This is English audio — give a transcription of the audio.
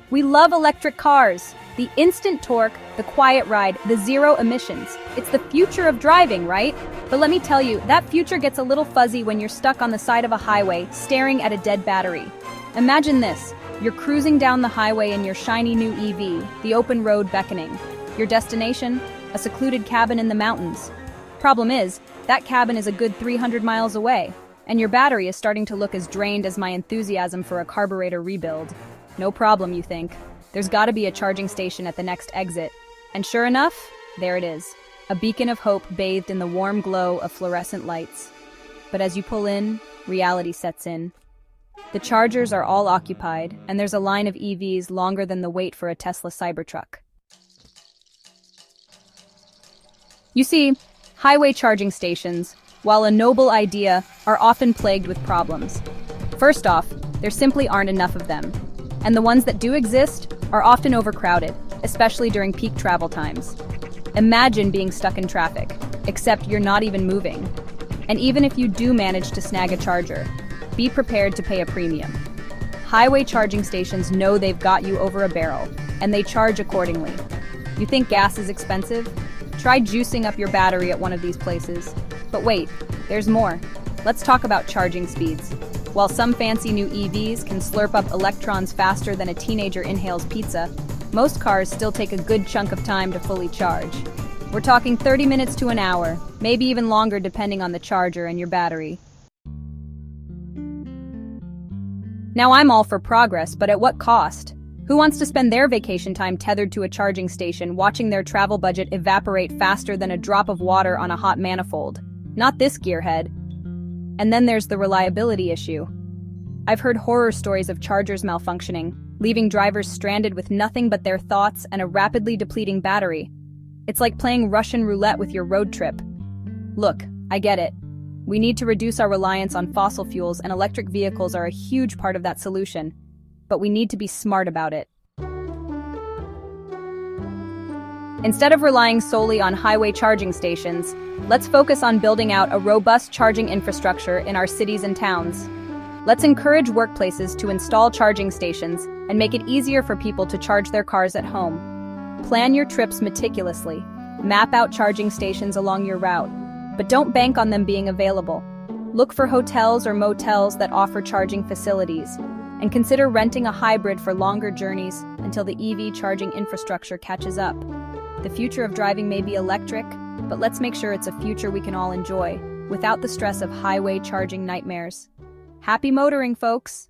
We love electric cars. The instant torque, the quiet ride, the zero emissions. It's the future of driving, right? But let me tell you, that future gets a little fuzzy when you're stuck on the side of a highway, staring at a dead battery. Imagine this. You're cruising down the highway in your shiny new EV, the open road beckoning. Your destination? A secluded cabin in the mountains. Problem is, that cabin is a good 300 miles away, and your battery is starting to look as drained as my enthusiasm for a carburetor rebuild. No problem, you think. There's gotta be a charging station at the next exit. And sure enough, there it is. A beacon of hope bathed in the warm glow of fluorescent lights. But as you pull in, reality sets in. The chargers are all occupied, and there's a line of EVs longer than the wait for a Tesla Cybertruck. You see, highway charging stations, while a noble idea, are often plagued with problems. First off, there simply aren't enough of them. And the ones that do exist are often overcrowded, especially during peak travel times. Imagine being stuck in traffic, except you're not even moving. And even if you do manage to snag a charger, be prepared to pay a premium. Highway charging stations know they've got you over a barrel, and they charge accordingly. You think gas is expensive? Try juicing up your battery at one of these places. But wait, there's more. Let's talk about charging speeds. While some fancy new EVs can slurp up electrons faster than a teenager inhales pizza, most cars still take a good chunk of time to fully charge. We're talking 30 minutes to an hour, maybe even longer depending on the charger and your battery. Now I'm all for progress, but at what cost? Who wants to spend their vacation time tethered to a charging station, watching their travel budget evaporate faster than a drop of water on a hot manifold? Not this gearhead. And then there's the reliability issue. I've heard horror stories of chargers malfunctioning, leaving drivers stranded with nothing but their thoughts and a rapidly depleting battery. It's like playing Russian roulette with your road trip. Look, I get it. We need to reduce our reliance on fossil fuels, and electric vehicles are a huge part of that solution. But we need to be smart about it. Instead of relying solely on highway charging stations, let's focus on building out a robust charging infrastructure in our cities and towns. Let's encourage workplaces to install charging stations and make it easier for people to charge their cars at home. Plan your trips meticulously. Map out charging stations along your route, but don't bank on them being available. Look for hotels or motels that offer charging facilities, and consider renting a hybrid for longer journeys until the EV charging infrastructure catches up. The future of driving may be electric, but let's make sure it's a future we can all enjoy, without the stress of highway charging nightmares. Happy motoring, folks!